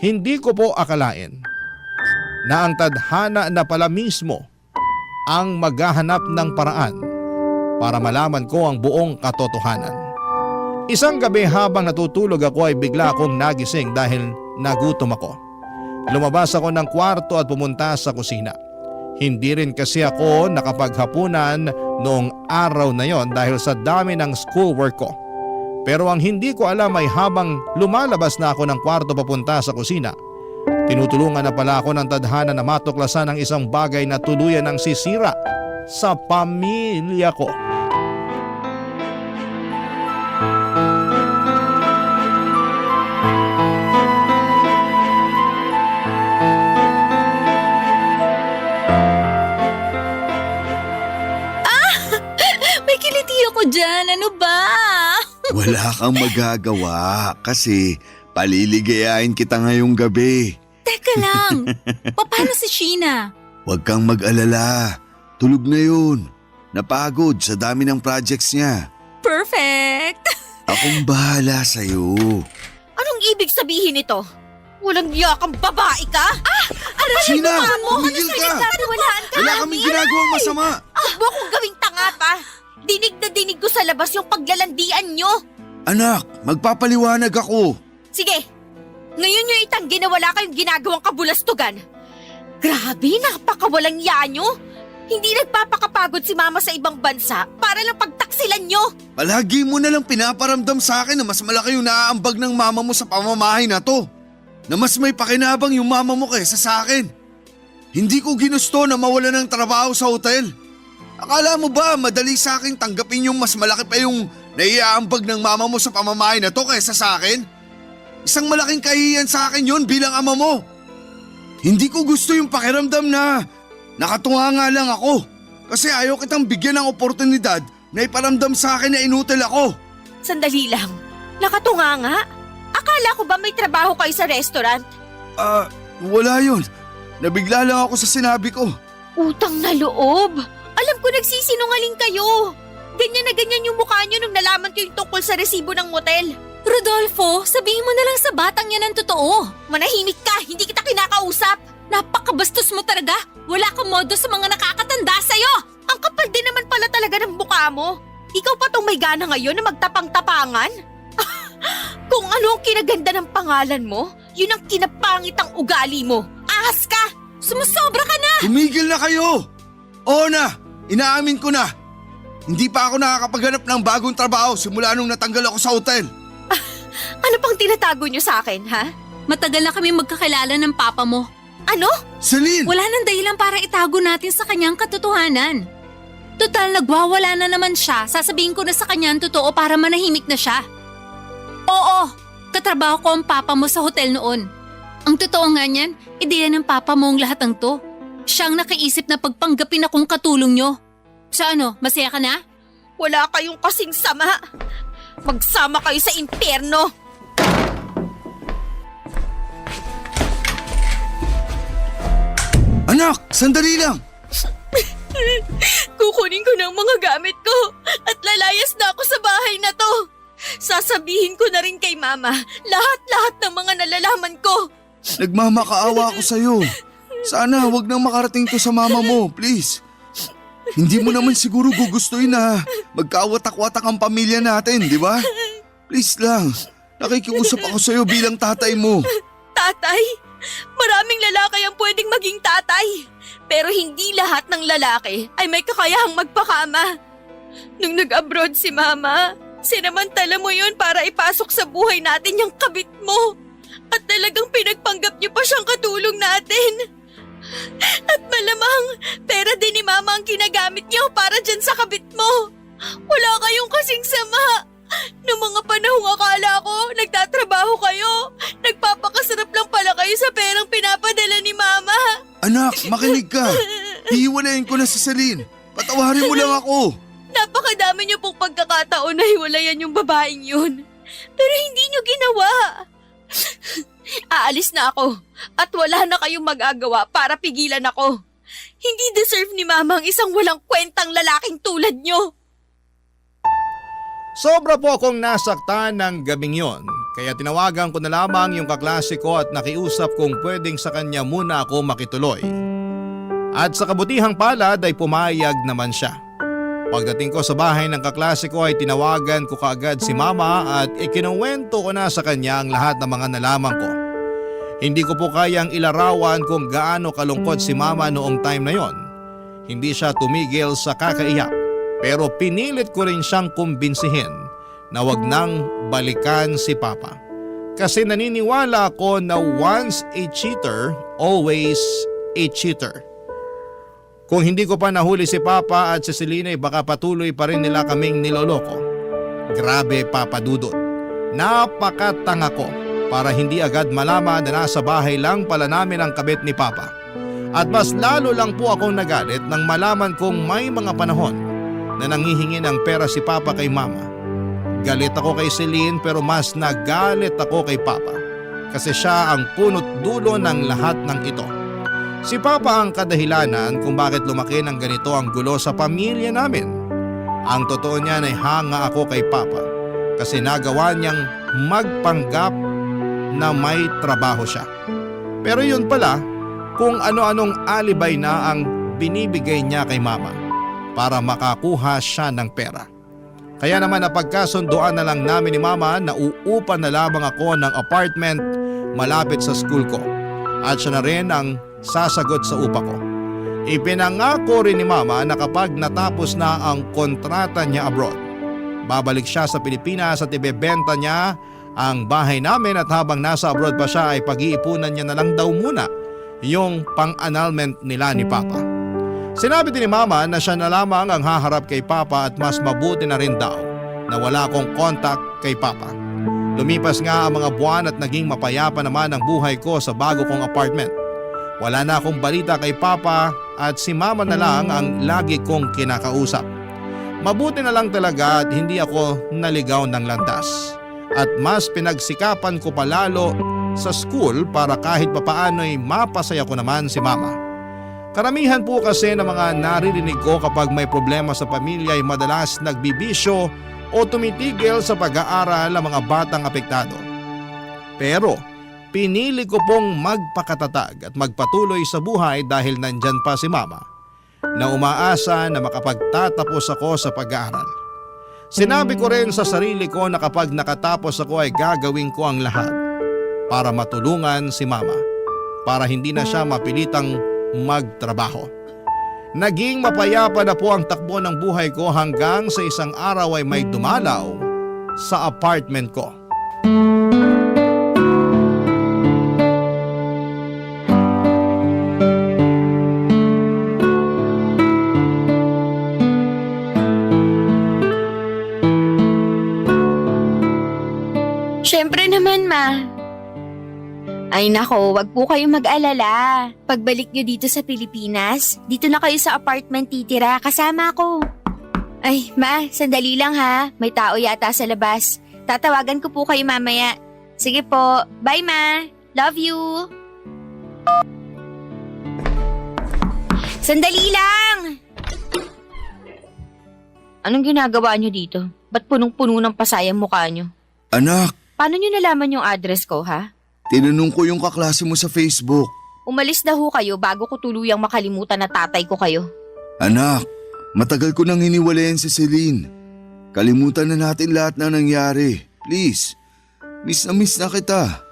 hindi ko po akalain na ang tadhana na pala mismo ang maghahanap ng paraan para malaman ko ang buong katotohanan. Isang gabi habang natutulog ako ay bigla akong nagising dahil nagutom ako. Lumabas ako ng kwarto at pumunta sa kusina. Hindi rin kasi ako nakapaghapunan noong araw na yon dahil sa dami ng schoolwork ko. Pero ang hindi ko alam ay habang lumalabas na ako ng kwarto papunta sa kusina, tinutulungan na pala ako ng tadhana na matuklasan ang isang bagay na tuluyan ng sisira sa pamilya ko. May kiliti ako dyan, ano ba? Wala kang magagawa kasi paliligayain kita ngayong gabi. Teka lang, paano si Sheena? Huwag kang mag-alala. Tulog na yun. Napagod sa dami ng projects niya. Perfect! Akong bahala sa'yo. Anong ibig sabihin nito? Walang yakang babae ka? Aray Sheena, mo! tumigil ka! Walaan ka Wala kaming ginagawang masama. Huwag mo akong gawing tanga pa. Dinig na dinig ko sa labas yung paglalandian nyo. Anak, magpapaliwanag ako. Sige, ngayon nyo itanggi na wala kayong ginagawang kabulastugan. Grabe, napakawalang ya nyo. Hindi nagpapakapagod si Mama sa ibang bansa para lang pagtaksilan nyo. Palagi mo na lang pinaparamdam sa akin na mas malaki yung naaambag ng mama mo sa pamamahay na to. Na mas may pakinabang yung mama mo kaysa sa akin. Hindi ko ginusto na mawala ng trabaho sa hotel. Akala mo ba madali sa akin tanggapin yung mas malaki pa yung naiaambag ng mama mo sa pamamahay na to kaysa sa akin? Isang malaking kahihiyan sa akin yun bilang ama mo. Hindi ko gusto yung pakiramdam na nakatunganga lang ako kasi ayaw kitang bigyan ng oportunidad na iparamdam sa akin na inutil ako. Sandali lang, nakatunga nga. Akala ko ba may trabaho kayo sa restaurant? Wala yun. Nabigla lang ako sa sinabi ko. Utang na loob. Alam ko nagsisinungaling kayo. Ganyan na ganyan yung mukha nyo nung nalaman ko yung tungkol sa resibo ng motel. Rodolfo, sabihin mo na lang sa batang yan ang totoo. Manahimik ka, hindi kita kinakausap. Napakabastos mo talaga. Wala kang modo sa mga nakakatanda sa'yo. Ang kapal din naman pala talaga ng mukha mo. Ikaw pa tong may gana ngayon na magtapang-tapangan? Kung ano ang kinaganda ng pangalan mo, yun ang kinapangit ang ugali mo. Ahas ka! Sumusobra ka na! Tumigil na kayo! Oo na, inaamin ko na. Hindi pa ako nakakapaghanap ng bagong trabaho simula nung natanggal ako sa hotel. Ano pang tinatago niyo sa akin, ha? Matagal na kami magkakilala ng papa mo. Ano? Celine! Wala nang dahilan para itago natin sa kanyang katotohanan. Total, nagwawala na naman siya. Sasabihin ko na sa kanya ang totoo para manahimik na siya. Oo, katrabaho ko ang papa mo sa hotel noon. Ang totoo nga niyan, ideya ng papa mo ang lahat ng to. Siyang nakaisip na pagpanggapin akong katulong nyo. Sa ano, masaya ka na? Wala kayong kasing sama. Magsama kayo sa impyerno. Anak, sandali lang! Kukunin ko ng mga gamit ko at lalayas na ako sa bahay na to. Sasabihin ko na rin kay Mama lahat-lahat ng mga nalalaman ko. Nagmamakaawa ako sa'yo. Sana wag nang makarating to sa mama mo, please. Hindi mo naman siguro gugustuhin na magkawatak-watak ang pamilya natin, di ba? Please lang, nakikiusap ako sa'yo bilang tatay mo. Tatay? Maraming lalaki ang pwedeng maging tatay. Pero hindi lahat ng lalaki ay may kakayahang magpakama. Nung nag-abroad si Mama, sinamantala mo yun para ipasok sa buhay natin yung kabit mo. At talagang pinagpanggap niyo pa siyang katulong natin. At malamang, pera din ni Mama ang ginagamit niyo para dyan sa kabit mo. Wala kayong kasing sama. Noong mga panahong akala ko, nagtatrabaho kayo. Nagpapakasarap lang pala kayo sa perang pinapadala ni Mama. Anak, makinig ka. Hihiwalayin ko na si Celine. Patawarin mo lang ako. Napakadami niyo pong pagkakataon na hiwalayan yung babaeng yun. Pero hindi niyo ginawa. Aalis na ako at wala na kayong magagawa para pigilan ako. Hindi deserve ni Mama ang isang walang kwentang lalaking tulad niyo. Sobra po akong nasaktan ng gabing yon, kaya tinawagan ko na lamang yung kaklase ko at nakiusap kung pwedeng sa kanya muna ako makituloy. At sa kabutihang palad ay pumayag naman siya. Pagdating ko sa bahay ng kaklase ko ay tinawagan ko kaagad si Mama at ikinuwento ko na sa kanya ang lahat ng mga nalaman ko. Hindi ko po kayang ilarawan kung gaano kalungkot si Mama noong time na yon. Hindi siya tumigil sa kakaiyak. Pero pinilit ko rin siyang kumbinsihin na wag nang balikan si Papa. Kasi naniniwala ako na once a cheater, always a cheater. Kung hindi ko pa nahuli si Papa at si Celine baka patuloy pa rin nila kaming niloloko. Grabe Papa Dudut. Napakatanga ko para hindi agad malaman na nasa bahay lang pala namin ang kabit ni Papa. At mas lalo lang po akong nagalit nang malaman kong may mga panahon na nanghihingi ng pera si Papa kay Mama. Galit ako kay Celine pero mas nagalit ako kay Papa kasi siya ang punot dulo ng lahat ng ito. Si Papa ang kadahilanan kung bakit lumaki ng ganito ang gulo sa pamilya namin. Ang totoo niyan ay hanga ako kay Papa kasi nagawa niyang magpanggap na may trabaho siya. Pero yun pala, kung ano-anong alibay na ang binibigay niya kay Mama para makakuha siya ng pera. Kaya naman napagkasunduan na lang namin ni Mama na uupan na lamang ako ng apartment malapit sa school ko at siya na rin ang sasagot sa upa ko. Ipinangako rin ni Mama na kapag natapos na ang kontrata niya abroad, babalik siya sa Pilipinas at ibebenta niya ang bahay namin at habang nasa abroad pa siya ay pag-iipunan niya na lang daw muna yung pang-annulment nila ni Papa. Sinabi din ni Mama na siya na lamang ang haharap kay Papa at mas mabuti na rin daw na wala akong contact kay Papa. Lumipas nga ang mga buwan at naging mapayapa naman ang buhay ko sa bago kong apartment. Wala na akong balita kay Papa at si Mama na lang ang lagi kong kinakausap. Mabuti na lang talaga at hindi ako naligaw ng landas. At mas pinagsikapan ko palalo sa school para kahit papaano'y mapasaya ko naman si Mama. Karamihan po kasi ng mga naririnig ko kapag may problema sa pamilya ay madalas nagbibisyo o tumitigil sa pag-aaral ang mga batang apektado. Pero pinili ko pong magpakatatag at magpatuloy sa buhay dahil nandyan pa si Mama na umaasa na makapagtatapos ako sa pag-aaral. Sinabi ko rin sa sarili ko na kapag nakatapos ako ay gagawin ko ang lahat para matulungan si Mama para hindi na siya mapilitang magtrabaho. Naging mapayapa na po ang takbo ng buhay ko hanggang sa isang araw ay may dumalaw sa apartment ko. Siyempre naman, ma. Ay nako, wag po kayong mag-alala. Pagbalik nyo dito sa Pilipinas, dito na kayo sa apartment titira, kasama ko. Ay, ma, sandali lang ha. May tao yata sa labas. Tatawagan ko po kayo mamaya. Sige po, bye ma. Love you. Sandali lang! Anong ginagawa nyo dito? Ba't punong-puno ng pasayang mukha nyo? Anak, Paano nyo nalaman yung address ko, ha? tinanong ko yung kaklase mo sa Facebook. Umalis na ho kayo bago ko tuluyang makalimutan na tatay ko kayo. Anak, matagal ko nang hiniwalayan si Celine. Kalimutan na natin lahat na nangyari. Please, miss na kita.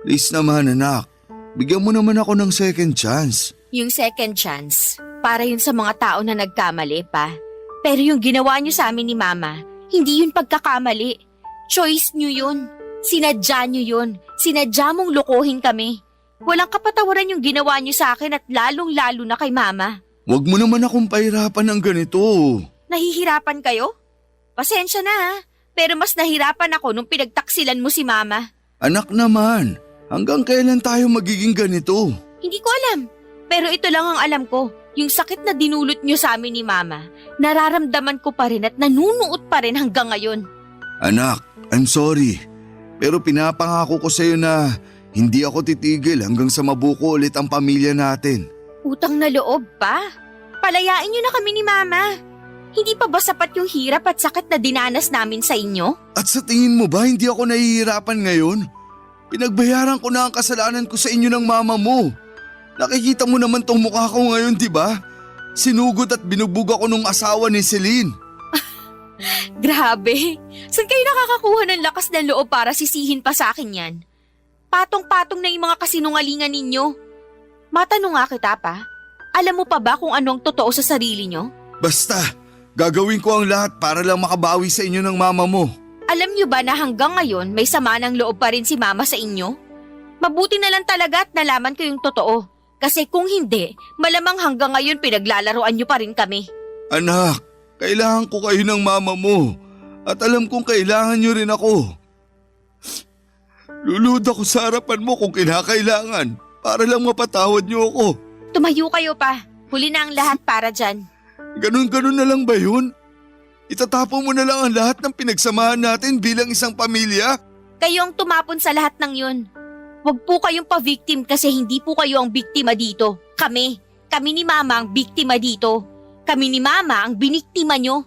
Please naman anak, bigyan mo naman ako ng second chance. Yung second chance, para yun sa mga tao na nagkamali pa. Pero yung ginawa nyo sa amin ni Mama, hindi yun pagkakamali. Choice nyo yun. Sinadya nyo yun. Sinadya mong lokohin kami. Walang kapatawaran yung ginawa nyo sa akin at lalong-lalo na kay Mama. Huwag mo naman akong pahirapan ng ganito. Nahihirapan kayo? Pasensya na ha, pero mas nahirapan ako nung pinagtaksilan mo si Mama. Anak naman, hanggang kailan tayo magiging ganito? Hindi ko alam, pero ito lang ang alam ko. Yung sakit na dinulot nyo sa amin ni Mama, nararamdaman ko pa rin at nanunuot pa rin hanggang ngayon. Anak, I'm sorry. Pero pinapangako ko sa'yo na hindi ako titigil hanggang sa mabuko ulit ang pamilya natin. Utang na loob pa? Palayain nyo na kami ni Mama. Hindi pa ba sapat yung hirap at sakit na dinanas namin sa inyo? At sa tingin mo ba hindi ako nahihirapan ngayon? Pinagbayaran ko na ang kasalanan ko sa inyo ng mama mo. Nakikita mo naman tong mukha ko ngayon, di ba? Sinugod at binugbog ako nung asawa ni Celine. Grabe, saan kayo nakakakuha ng lakas ng loob para sisihin pa sa akin yan? Patong-patong na yung mga kasinungalingan ninyo. Matanong nga kita pa, alam mo pa ba kung ano ang totoo sa sarili nyo? Basta, gagawin ko ang lahat para lang makabawi sa inyo ng mama mo. Alam nyo ba na hanggang ngayon may sama ng loob pa rin si Mama sa inyo? Mabuti na lang talaga at nalaman ko yung totoo. Kasi kung hindi, malamang hanggang ngayon pinaglalaroan nyo pa rin kami. Anak, kailangan ko kayo ng mama mo. At alam kong kailangan nyo rin ako. Lulud ako sa harapan mo kung kinakailangan para lang mapatawad nyo ako. Tumayo kayo pa. Huli na ang lahat para dyan. Ganun-ganun na lang ba yun? Itatapon mo na lang ang lahat ng pinagsamahan natin bilang isang pamilya? Kayo ang tumapon sa lahat ng yun. Huwag po kayong pa-victim kasi hindi po kayo ang biktima dito. Kami. Kami ni Mama ang biktima dito. Kami ni Mama ang biniktima nyo.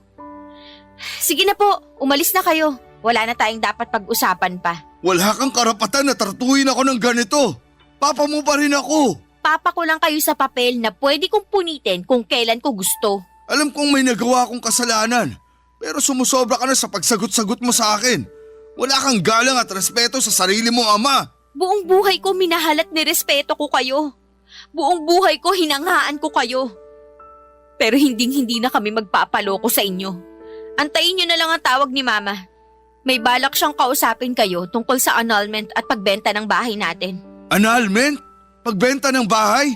Sige na po, umalis na kayo. Wala na tayong dapat pag-usapan pa. Wala kang karapatan na tratuhin ako ng ganito. Papa mo pa rin ako. Papa ko lang kayo sa papel na pwede kong punitin kung kailan ko gusto. Alam kong may nagawa akong kasalanan. Pero sumusobra ka na sa pagsagot-sagot mo sa akin. Wala kang galang at respeto sa sarili mong ama. Buong buhay ko minahal at nirespeto ko kayo. Buong buhay ko hinangaan ko kayo. Pero hindi na kami magpapaloko sa inyo. Antayin nyo na lang ang tawag ni Mama. May balak siyang kausapin kayo tungkol sa annulment at pagbenta ng bahay natin. Annulment? Pagbenta ng bahay?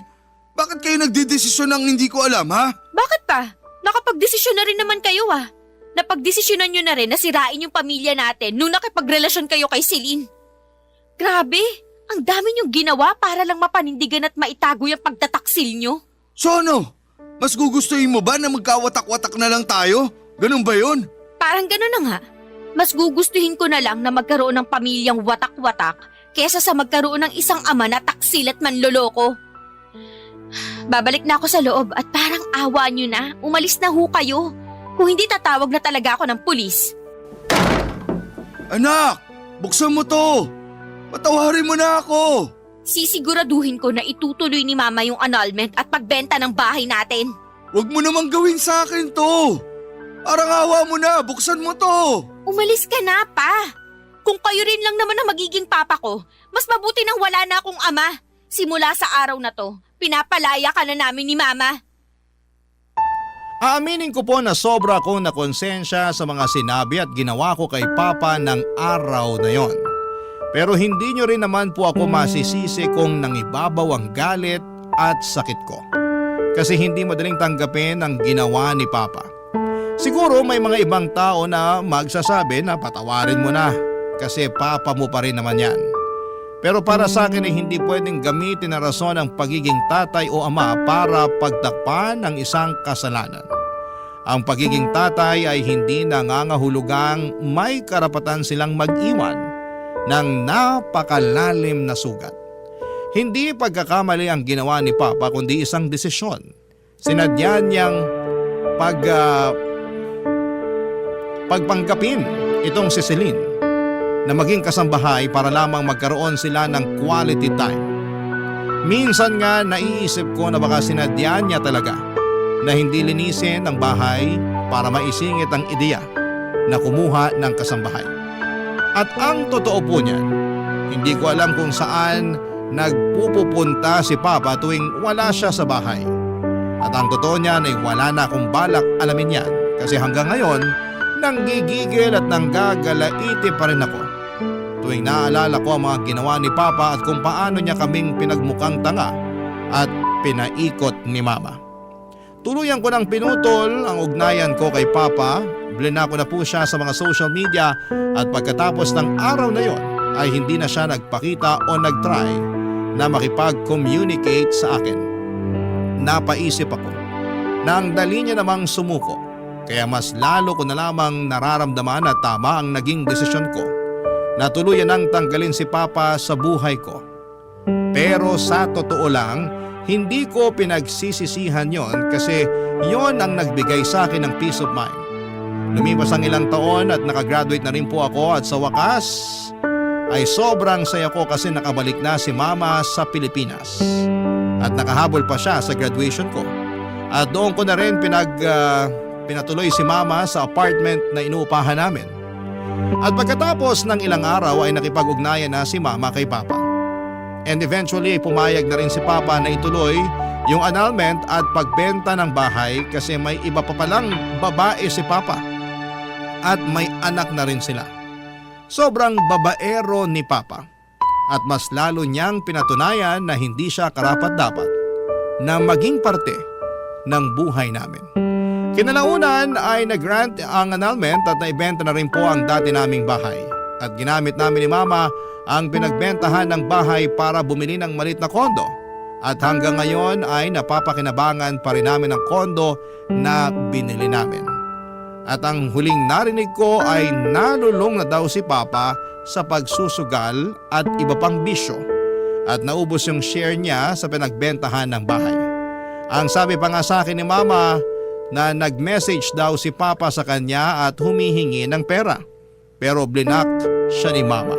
Bakit kayo nagdidesisyon ng hindi ko alam, ha? Bakit pa? Nakapagdesisyon na rin naman kayo Napagdesisyonan nyo na rin na sirain yung pamilya natin nung nakipagrelasyon kayo kay Celine. Grabe, ang dami nyong ginawa para lang mapanindigan at maitago yung pagtataksil nyo. So ano? Mas gugustuhin mo ba na magkawatak-watak na lang tayo? Ganun ba yun? Parang gano'n na nga. Mas gugustuhin ko na lang na magkaroon ng pamilyang watak-watak kesa sa magkaroon ng isang ama na taksil at manloloko. Babalik na ako sa loob at parang awa nyo na, umalis na ho kayo. Kung hindi tatawag na talaga ako ng pulis. Anak, buksan mo to. Patawarin mo na ako. Sisiguraduhin ko na itutuloy ni Mama yung annulment at pagbenta ng bahay natin. Huwag mo namang gawin sa akin to. Parang awa mo na, buksan mo to. Umalis ka na, pa. Kung kayo rin lang naman ang magiging papa ko, mas mabuti nang wala na akong ama. Simula sa araw na to, pinapalaya ka na namin ni Mama. Aaminin ko po na sobra akong nakonsensya sa mga sinabi at ginawa ko kay Papa ng araw na yon. Pero hindi nyo rin naman po ako masisisi kung nangibabaw ang galit at sakit ko. Kasi hindi madaling tanggapin ang ginawa ni Papa. Siguro may mga ibang tao na magsasabi na patawarin mo na kasi Papa mo pa rin naman yan. Pero para sa akin ay hindi pwedeng gamitin na rason ang pagiging tatay o ama para pagtakpan ang isang kasalanan. Ang pagiging tatay ay hindi nangangahulugang may karapatan silang mag-iwan ng napakalalim na sugat. Hindi pagkakamali ang ginawa ni Papa kundi isang desisyon. Sinadya niyang pagpanggapin itong si Celine na maging kasambahay para lamang magkaroon sila ng quality time. Minsan nga naiisip ko na baka sinadya niya talaga na hindi linisin ang bahay para maisingit ang ideya na kumuha ng kasambahay. At ang totoo po niyan, hindi ko alam kung saan nagpupunta si Papa tuwing wala siya sa bahay. At ang totoo niyan ay wala na akong balak alamin yan kasi hanggang ngayon nanggigigil at nanggagalaiti pa rin ako tuwing naaalala ko ang mga ginawa ni Papa at kung paano niya kaming pinagmukhang tanga at pinaikot ni Mama. Tuluyan ko nang pinutol ang ugnayan ko kay Papa, blina ko na po siya sa mga social media at pagkatapos ng araw na yon ay hindi na siya nagpakita o nagtry na makipag-communicate sa akin. Napaisip ako na ang dali niya namang sumuko kaya mas lalo ko na lamang nararamdaman na tama ang naging desisyon ko na tuluyan nang tanggalin si Papa sa buhay ko. Pero sa totoo lang, hindi ko pinagsisisihan yon kasi yon ang nagbigay sa akin ng peace of mind. Lumipas ang ilang taon at nakagraduate na rin po ako at sa wakas ay sobrang saya ko kasi nakabalik na si Mama sa Pilipinas. At nakahabol pa siya sa graduation ko. At doon ko na rin pinatuloy si Mama sa apartment na inuupahan namin. At pagkatapos ng ilang araw ay nakipag-ugnayan na si Mama kay Papa. And eventually pumayag na rin si Papa na ituloy yung annulment at pagbenta ng bahay kasi may iba pa palang babae si Papa. At may anak na rin sila. Sobrang babaero ni Papa. At mas lalo niyang pinatunayan na hindi siya karapat-dapat na maging parte ng buhay namin. Kinalaunan ay nag-grant ang annulment at naibenta na rin po ang dati naming bahay. At ginamit namin ni Mama ang pinagbentahan ng bahay para bumili ng maliit na kondo. At hanggang ngayon ay napapakinabangan pa rin namin ang kondo na binili namin. At ang huling narinig ko ay nalulong na daw si Papa sa pagsusugal at iba pang bisyo. At naubos yung share niya sa pinagbentahan ng bahay. Ang sabi pa nga sa akin ni Mama na nag-message daw si Papa sa kanya at humihingi ng pera. Pero blinak siya ni Mama.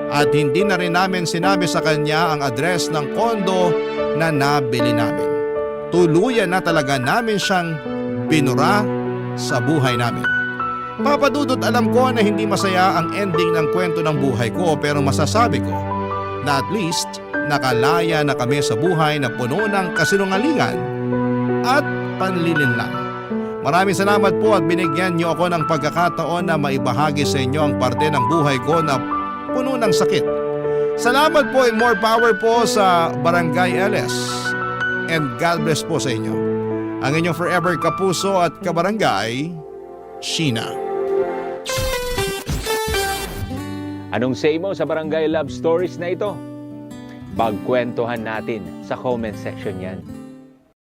At hindi na rin namin sinabi sa kanya ang address ng kondo na nabili namin. Tuluyan na talaga namin siyang binura sa buhay namin. Papa Dudut, alam ko na hindi masaya ang ending ng kwento ng buhay ko pero masasabi ko na at least nakalaya na kami sa buhay na puno ng kasinungalingan at panlilinlang. Maraming salamat po at binigyan niyo ako ng pagkakataon na maibahagi sa inyo ang parte ng buhay ko na puno ng sakit. Salamat po and more power po sa Barangay LS and God bless po sa inyo. Ang inyong forever kapuso at kabarangay, Sheena. Anong say mo sa Barangay Love Stories na ito? Pagkwentuhan natin sa comment section yan.